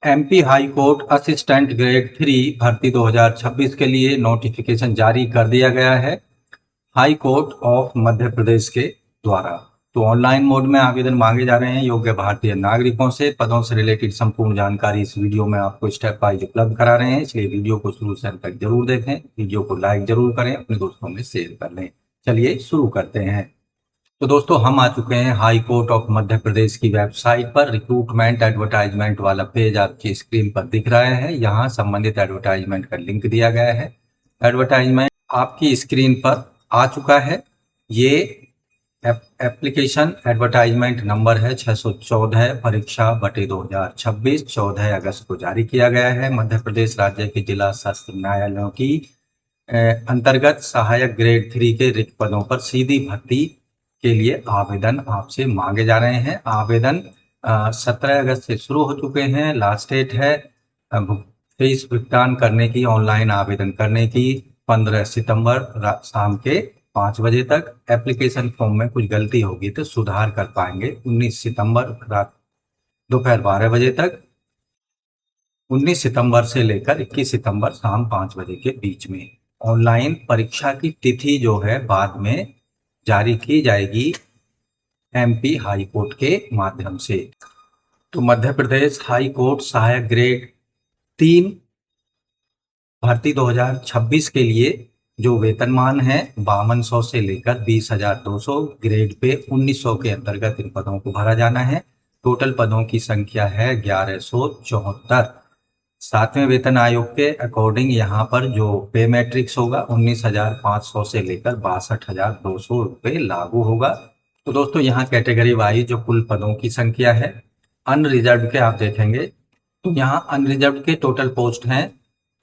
MP high court assistant grade 3 भर्ती 2026 के लिए नोटिफिकेशन जारी कर दिया गया है हाई कोर्ट ऑफ मध्य प्रदेश के द्वारा। तो ऑनलाइन मोड में आवेदन मांगे जा रहे हैं योग्य भारतीय नागरिकों से। पदों से रिलेटेड संपूर्ण जानकारी इस वीडियो में आपको स्टेप वाइज उपलब्ध करा रहे हैं, इसलिए वीडियो को शुरू से अंत तक जरूर देखें। वीडियो को लाइक जरूर करें, अपने दोस्तों में शेयर कर लें। चलिए शुरू करते हैं। तो दोस्तों हम आ चुके हैं high court of Madhya Pradesh की वेबसाइट पर। रिक्रूटमेंट एडवर्टाइजमेंट वाला पेज आपकी स्क्रीन पर दिख रहा है। यहाँ संबंधित एडवर्टाइजमेंट का लिंक दिया गया है। एडवर्टाइजमेंट आपकी स्क्रीन पर आ चुका है। ये एप्लीकेशन एडवर्टाइजमेंट नंबर है 614 परीक्षा बटे 2026 14 अगस्त को जारी किया गया है। मध्य प्रदेश राज्य के जिला सत्र न्यायालयों की अंतर्गत सहायक ग्रेड 3 के रिक्त पदों पर सीधी भर्ती के लिए आवेदन आपसे मांगे जा रहे हैं। आवेदन 17 अगस्त से शुरू हो चुके हैं। लास्ट डेट है फीस भुगतान करने की, ऑनलाइन आवेदन करने की 15 सितंबर शाम के 5 बजे तक। एप्लीकेशन फॉर्म में कुछ गलती होगी तो सुधार कर पाएंगे 19 सितंबर रात दोपहर 12 बजे तक। 19 सितंबर से लेकर 21 सितंबर शाम 5 बजे के बीच में। ऑनलाइन परीक्षा की तिथि जो है बाद में जारी की जाएगी एमपी हाई कोर्ट के माध्यम से। तो मध्य प्रदेश हाई कोर्ट सहायक ग्रेड 3 भर्ती 2026 के लिए जो वेतनमान है 5200 से लेकर 20,200, ग्रेड पे 1900 के अंतर्गत इन पदों को भरा जाना है। टोटल पदों की संख्या है 1174। सातवें वेतन आयोग के अकॉर्डिंग यहाँ पर जो पे मैट्रिक्स होगा 19,500 से लेकर 62,200 रुपये लागू होगा। तो दोस्तों यहाँ कैटेगरी वाइज जो कुल पदों की संख्या है अनरिजर्व के आप देखेंगे तो यहाँ अनरिजर्व के टोटल पोस्ट हैं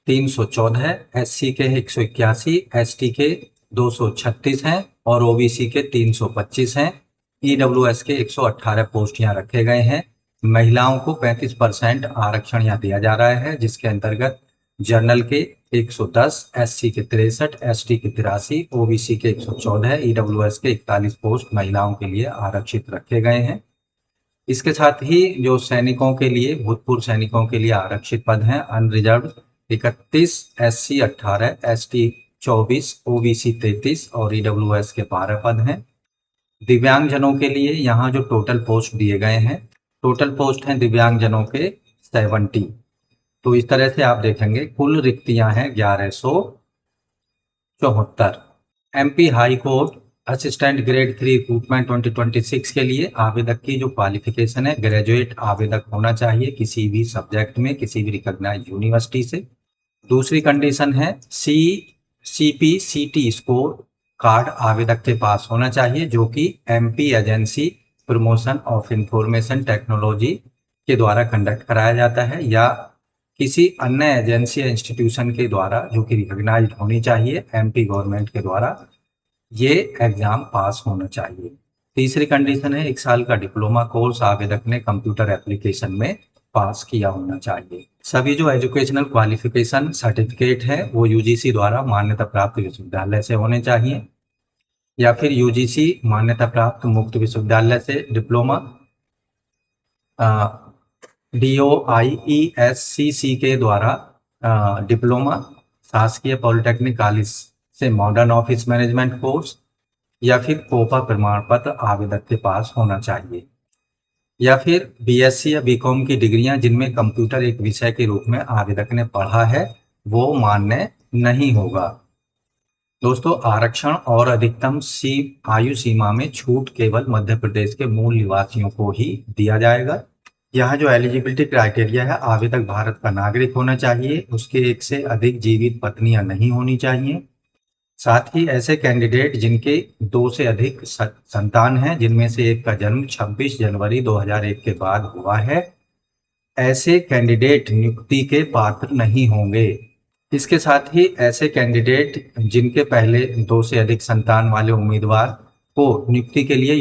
314, एससी के 181, एसटी के 236 हैं और ओबीसी के 325 हैं। ईडब्ल्यूएस के 118 पोस्ट यहाँ रखे गए हैं। महिलाओं को 35% आरक्षण यहाँ दिया जा रहा है, जिसके अंतर्गत जनरल के 110, एससी के 63, एसटी के 83, ओबीसी के 114, ईडब्ल्यूएस के 41 पोस्ट महिलाओं के लिए आरक्षित रखे गए हैं। इसके साथ ही जो सैनिकों के लिए, भूतपूर्व सैनिकों के लिए आरक्षित पद हैं अनरिजर्व 31, एससी 18, एसटी 24, ओबीसी 33 और ईडब्ल्यूएस के 12 पद हैं। दिव्यांगजनों के लिए यहाँ जो टोटल पोस्ट दिए गए हैं, टोटल पोस्ट हैं दिव्यांगजनों के 70। तो इस तरह से आप देखेंगे कुल रिक्तियां हैं 1174। MP high court assistant grade 3 recruitment 2026 के लिए आवेदक की जो क्वालिफिकेशन है, ग्रेजुएट आवेदक होना चाहिए किसी भी सब्जेक्ट में, किसी भी रिकॉग्नाइज्ड यूनिवर्सिटी से। दूसरी कंडीशन है CPCT स्कोर कार्ड आवेदक के पास होना चाहिए, जो कि MP agency promotion of information technology के द्वारा कंडक्ट कराया जाता है या किसी अन्य एजेंसी या इंस्टीट्यूशन के द्वारा जो कि रिकॉग्नाइज्ड होनी चाहिए एमपी गवर्नमेंट के द्वारा। ये एग्जाम पास होना चाहिए। तीसरी कंडीशन है 1 साल का डिप्लोमा कोर्स आवेदक ने कंप्यूटर एप्लीकेशन में पास किया होना चाहिए। सभी जो एजुकेशनल क्वालिफिकेशन सर्टिफिकेट है वो यूजीसी द्वारा मान्यता प्राप्त विश्वविद्यालय से होने चाहिए या फिर यूजीसी मान्यता प्राप्त मुक्त विश्वविद्यालय से डिप्लोमा DOIESCC के द्वारा डिप्लोमा, शासकीय पॉलिटेक्निक कॉलेज से मॉडर्न ऑफिस मैनेजमेंट कोर्स या फिर कोपा प्रमाण पत्र आवेदक के पास होना चाहिए या फिर बीएससी या बीकॉम की डिग्रियां जिनमें कंप्यूटर एक विषय के रूप में आवेदक ने पढ़ा है वो मान्य नहीं होगा। दोस्तों आरक्षण और अधिकतम आयु सीमा में छूट केवल मध्य प्रदेश के मूल निवासियों को ही दिया जाएगा। यहाँ जो एलिजिबिलिटी क्राइटेरिया है, आवेदक भारत का नागरिक होना चाहिए, उसके एक से अधिक जीवित पत्नियां नहीं होनी चाहिए। साथ ही ऐसे कैंडिडेट जिनके 2 से अधिक संतान हैं, जिनमें से एक का जन्म 26 जनवरी 2001 के बाद हुआ है, ऐसे कैंडिडेट नियुक्ति के पात्र नहीं होंगे। इसके साथ ही ऐसे कैंडिडेट जिनके पहले 2 से अधिक संतान वाले उम्मीदवार को नियुक्ति के लिए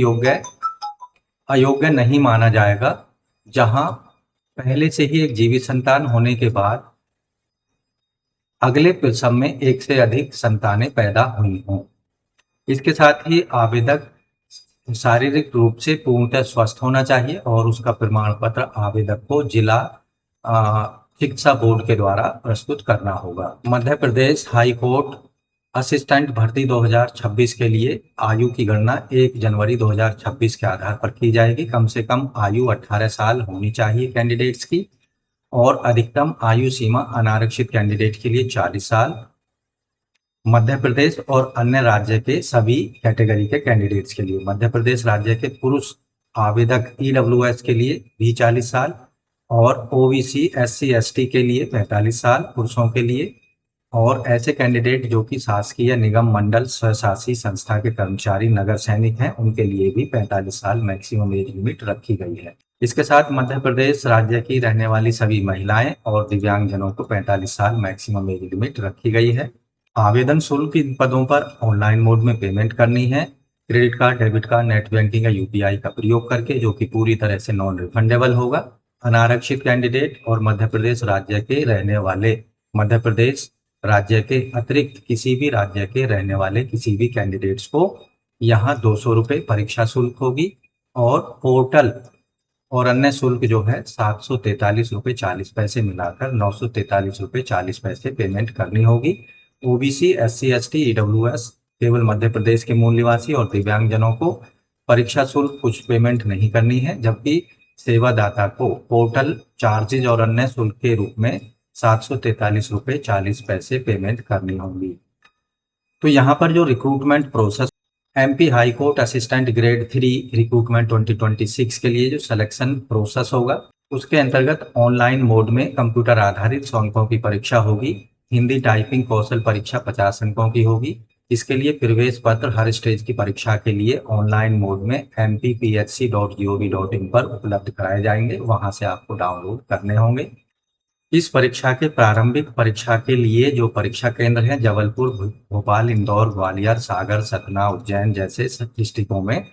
अयोग्य नहीं माना जाएगा, जहां पहले से ही एक जीवित संतान होने के बाद अगले प्रसव में 1 से अधिक संतानें पैदा हुई हों। इसके साथ ही आवेदक शारीरिक रूप से पूर्णतः स्वस्थ होना चाहिए और उसका प्रमाण पत्र आवेदक को जिला शिक्षा बोर्ड के द्वारा प्रस्तुत करना होगा। Madhya Pradesh high court assistant भर्ती 2026 के लिए आयु की गणना 1 जनवरी 2026 के आधार पर की जाएगी। कम से कम आयु 18 साल होनी चाहिए कैंडिडेट्स की, और अधिकतम आयु सीमा अनारक्षित कैंडिडेट के लिए 40 साल। मध्य प्रदेश और अन्य राज्य के सभी कैटेगरी के कैंडिडेट्स के लिए, मध्य प्रदेश राज्य के पुरुष आवेदक ईडब्ल्यूएस के लिए भी 40 साल, और ओबीसी एससी एसटी के लिए 45 साल पुरुषों के लिए, और ऐसे कैंडिडेट जो कि शासकीय निगम मंडल स्वशासी संस्था के कर्मचारी नगर सैनिक हैं उनके लिए भी 45 साल मैक्सिमम एज लिमिट रखी गई है। इसके साथ मध्य प्रदेश राज्य की रहने वाली सभी महिलाएं और दिव्यांगजनों को 45 साल मैक्सिमम एज लिमिट रखी गई है। आवेदन शुल्क इन पदों पर ऑनलाइन मोड में पेमेंट करनी है, credit card, debit card, net banking या यूपीआई का प्रयोग करके, जो कि पूरी तरह से नॉन रिफंडेबल होगा। अनारक्षित कैंडिडेट और मध्य प्रदेश राज्य के रहने वाले, मध्य प्रदेश राज्य के अतिरिक्त किसी भी राज्य के रहने वाले किसी भी कैंडिडेट्स को यहाँ 200 रुपये परीक्षा शुल्क होगी, और पोर्टल और अन्य शुल्क जो है 743 रुपये 40 पैसे मिलाकर 943 रुपये 40 पैसे पेमेंट करनी होगी। ओबीसी एससी एसटी ईडब्ल्यूएस केवल मध्य प्रदेश के मूल निवासी और दिव्यांगजनों को परीक्षा शुल्क कुछ पेमेंट नहीं करनी है, जबकि सेवादाता को पोर्टल चार्जेज और अन्य शुल्क के रूप में 743 रुपये 40 पैसे पेमेंट करनी होगी। तो यहाँ पर जो recruitment process, MP high court assistant grade 3 recruitment 2026 के लिए जो सिलेक्शन प्रोसेस होगा, उसके अंतर्गत ऑनलाइन मोड में कंप्यूटर आधारित 100 अंकों की परीक्षा होगी। हिंदी टाइपिंग कौशल परीक्षा 50 अंकों की होगी। इसके लिए प्रवेश पत्र हर स्टेज की परीक्षा के लिए ऑनलाइन मोड में mpphc.gov.in पर उपलब्ध कराए जाएंगे, वहां से आपको डाउनलोड करने होंगे। इस परीक्षा के प्रारंभिक परीक्षा के लिए जो परीक्षा केंद्र हैं जबलपुर, भोपाल, इंदौर, ग्वालियर, सागर, सतना, उज्जैन जैसे डिस्ट्रिक्टों में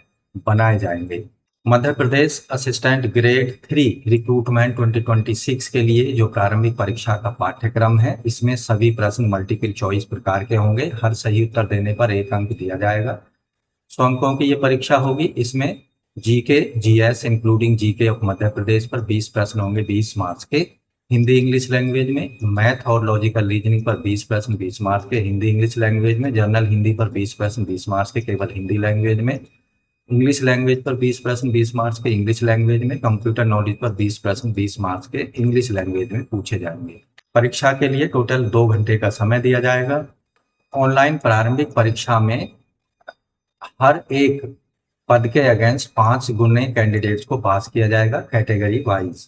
बनाए जाएंगे। Madhya Pradesh assistant grade 3 recruitment 2026 के लिए जो प्रारंभिक परीक्षा का पाठ्यक्रम है, इसमें सभी प्रश्न मल्टीपल चॉइस प्रकार के होंगे। हर सही उत्तर देने पर 1 अंक दिया जाएगा। 100 अंकों की ये परीक्षा होगी। इसमें GK GS including GK of Madhya Pradesh पर 20 प्रश्न होंगे 20 मार्क्स के। हिंदी इंग्लिश लैंग्वेज में, मैथ और लॉजिकल रीजनिंग पर 20 प्रश्न 20 मार्क्स के हिंदी इंग्लिश लैंग्वेज में, जनरल हिंदी पर 20 प्रश्न 20 मार्क्स के केवल हिंदी लैंग्वेज में, इंग्लिश लैंग्वेज पर 20 प्रश्न 20 मार्क्स के इंग्लिश लैंग्वेज में, कंप्यूटर नॉलेज पर 20 प्रश्न 20 मार्क्स के इंग्लिश लैंग्वेज में पूछे जाएंगे। परीक्षा के लिए टोटल 2 घंटे का समय दिया जाएगा। ऑनलाइन प्रारंभिक परीक्षा में हर एक पद के अगेंस्ट 5 गुने कैंडिडेट्स को पास किया जाएगा कैटेगरी वाइज।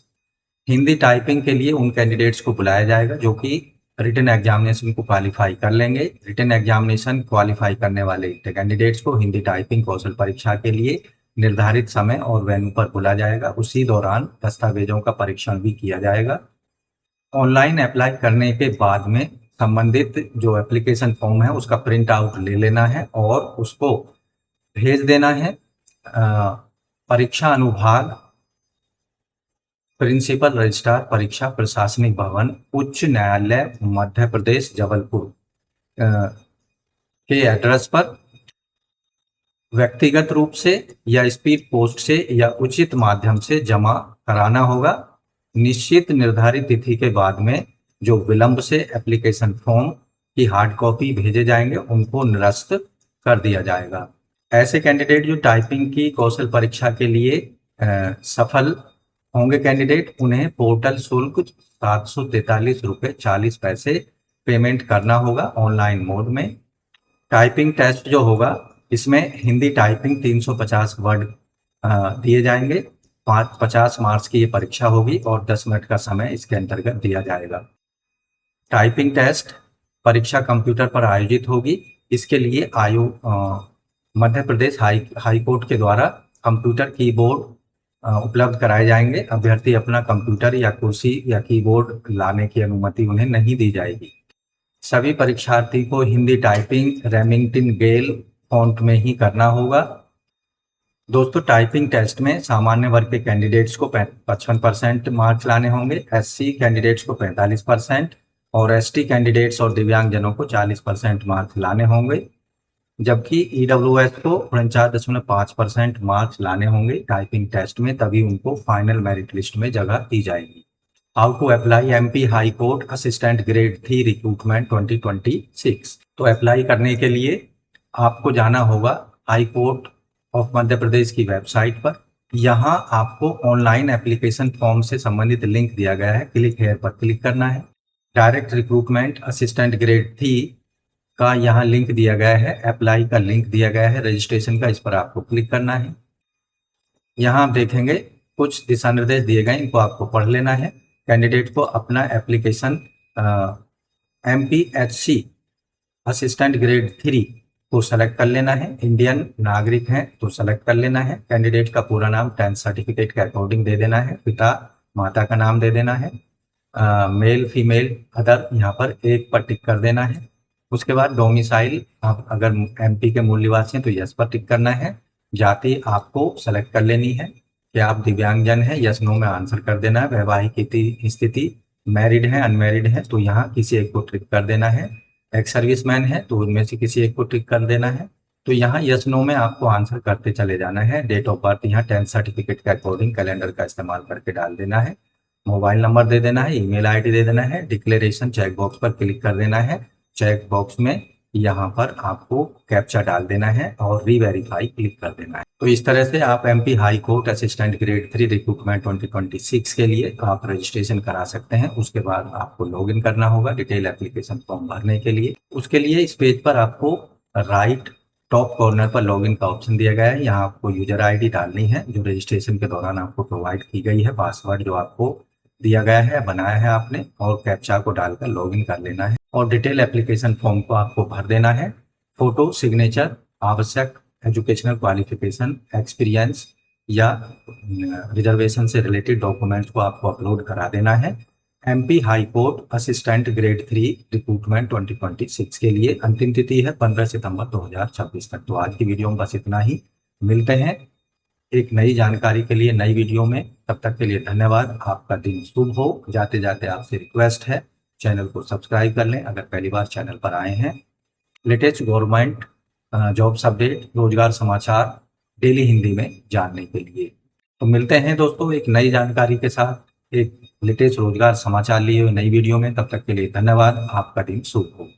हिंदी टाइपिंग के लिए उन कैंडिडेट्स को बुलाया जाएगा जो कि रिटन एग्जामिनेशन को क्वालिफाई कर लेंगे। रिटन एग्जामिनेशन क्वालिफाई करने वाले कैंडिडेट्स को हिंदी टाइपिंग कौशल परीक्षा के लिए निर्धारित समय और वेन्यू पर बुला जाएगा। उसी दौरान दस्तावेजों का परीक्षण भी किया जाएगा। ऑनलाइन अप्लाई करने के बाद में संबंधित जो एप्लीकेशन फॉर्म है उसका प्रिंट आउट ले लेना है और उसको भेज देना है परीक्षा अनुभाग, प्रिंसिपल रजिस्ट्रार परीक्षा, प्रशासनिक भवन, उच्च न्यायालय मध्य प्रदेश जबलपुर के एड्रेस पर। व्यक्तिगत रूप से या स्पीड पोस्ट से या उचित माध्यम से जमा कराना होगा। निश्चित निर्धारित तिथि के बाद में जो विलंब से एप्लीकेशन फॉर्म की हार्ड कॉपी भेजे जाएंगे उनको निरस्त कर दिया जाएगा। ऐसे कैंडिडेट जो टाइपिंग की कौशल परीक्षा के लिए सफल होंगे कैंडिडेट, उन्हें पोर्टल शुल्क 743 रुपये 40 पैसे पेमेंट करना होगा ऑनलाइन मोड में। टाइपिंग टेस्ट जो होगा इसमें हिंदी टाइपिंग 350 वर्ड दिए जाएंगे। 50 मार्क्स की ये परीक्षा होगी और 10 मिनट का समय इसके अंतर्गत दिया जाएगा। टाइपिंग टेस्ट परीक्षा कंप्यूटर पर आयोजित होगी। इसके लिए मध्य प्रदेश हाई कोर्ट के द्वारा कंप्यूटर कीबोर्ड उपलब्ध कराए जाएंगे। अभ्यर्थी अपना कंप्यूटर या कुर्सी या कीबोर्ड लाने की अनुमति उन्हें नहीं दी जाएगी। सभी परीक्षार्थी को हिंदी टाइपिंग रेमिंगटन गेल फॉन्ट में ही करना होगा। दोस्तों, टाइपिंग टेस्ट में सामान्य वर्ग के कैंडिडेट्स को 55% मार्क्स लाने होंगे, एससी कैंडिडेट्स को 45% और एसटी कैंडिडेट्स और दिव्यांगजनों को 40% मार्क्स लाने होंगे, जबकि ईडब्ल्यूएस को 49.5% मार्क्स लाने होंगे टाइपिंग टेस्ट में, तभी उनको फाइनल मेरिट लिस्ट में जगह दी जाएगी। How to apply MP high court assistant grade 3 recruitment 2026। तो अप्लाई करने के लिए आपको जाना होगा high court of Madhya Pradesh की वेबसाइट पर। यहाँ आपको ऑनलाइन एप्लीकेशन फॉर्म से संबंधित लिंक दिया गया है, क्लिक हेयर पर क्लिक करना है। डायरेक्ट रिक्रूटमेंट असिस्टेंट ग्रेड 3 का यहाँ लिंक दिया गया है, अप्लाई का लिंक दिया गया है रजिस्ट्रेशन का, इस पर आपको क्लिक करना है। यहाँ आप देखेंगे कुछ दिशा निर्देश दिए गए, इनको आपको पढ़ लेना है। कैंडिडेट को अपना एप्लीकेशन MPHC असिस्टेंट ग्रेड 3 को सेलेक्ट कर लेना है। इंडियन नागरिक हैं तो सेलेक्ट कर लेना है। कैंडिडेट का पूरा नाम 10th सर्टिफिकेट के अकॉर्डिंग दे देना है। पिता माता का नाम दे देना है। मेल फीमेल अदर यहाँ पर एक पर टिक कर देना है। उसके बाद डोमिसाइल, आप अगर MP के मूल निवासी हैं तो यस पर टिक करना है। जाति आपको सेलेक्ट कर लेनी है कि आप दिव्यांगजन हैं, यस नो में आंसर कर देना है। वैवाहिक स्थिति मैरिड है अनमैरिड है तो यहाँ किसी एक को टिक कर देना है। एक्स सर्विसमैन है तो उनमें से किसी एक को टिक कर देना है। तो यहाँ यस नो में आपको आंसर करते चले जाना है। डेट ऑफ बर्थ यहाँ 10th सर्टिफिकेट के अकॉर्डिंग कैलेंडर का इस्तेमाल करके डाल देना है। मोबाइल नंबर दे देना है, ईमेल आईडी दे देना है। डिक्लेरेशन चेक बॉक्स पर क्लिक कर देना है। चेक बॉक्स में यहाँ पर आपको कैप्चा डाल देना है और रीवेरीफाई क्लिक कर देना है। तो इस तरह से आप MP high court assistant grade 3 recruitment 2026 के लिए आप रजिस्ट्रेशन करा सकते हैं। उसके बाद आपको लॉगिन करना होगा डिटेल एप्लीकेशन फॉर्म भरने के लिए। उसके लिए इस पेज पर आपको राइट टॉप कॉर्नर पर लॉगिन का ऑप्शन दिया गया है। यहाँ आपको यूजर ID डालनी है जो रजिस्ट्रेशन के दौरान आपको प्रोवाइड की गई है, पासवर्ड जो आपको दिया गया है बनाया है आपने, और कैप्चा को डालकर लॉगिन कर लेना है और डिटेल एप्लीकेशन फॉर्म को आपको भर देना है। फोटो, सिग्नेचर, आवश्यक एजुकेशनल क्वालिफिकेशन, एक्सपीरियंस या रिजर्वेशन से रिलेटेड डॉक्यूमेंट्स को आपको अपलोड करा देना है। MP high court assistant grade 3 recruitment 2026 के लिए अंतिम तिथि है 15 सितंबर 2026 तक। तो आज की वीडियो में बस इतना ही। मिलते हैं एक नई जानकारी के लिए नई वीडियो में। तब तक के लिए धन्यवाद। आपका दिन शुभ हो। जाते जाते आपसे रिक्वेस्ट है चैनल को सब्सक्राइब कर लें अगर पहली बार चैनल पर आए हैं। लेटेस्ट गवर्नमेंट जॉब्स अपडेट, रोजगार समाचार डेली हिंदी में जानने के लिए। तो मिलते हैं दोस्तों एक नई जानकारी के साथ, एक लेटेस्ट रोजगार समाचार लिए हुए नई वीडियो में। तब तक के लिए धन्यवाद। आपका दिन शुभ हो।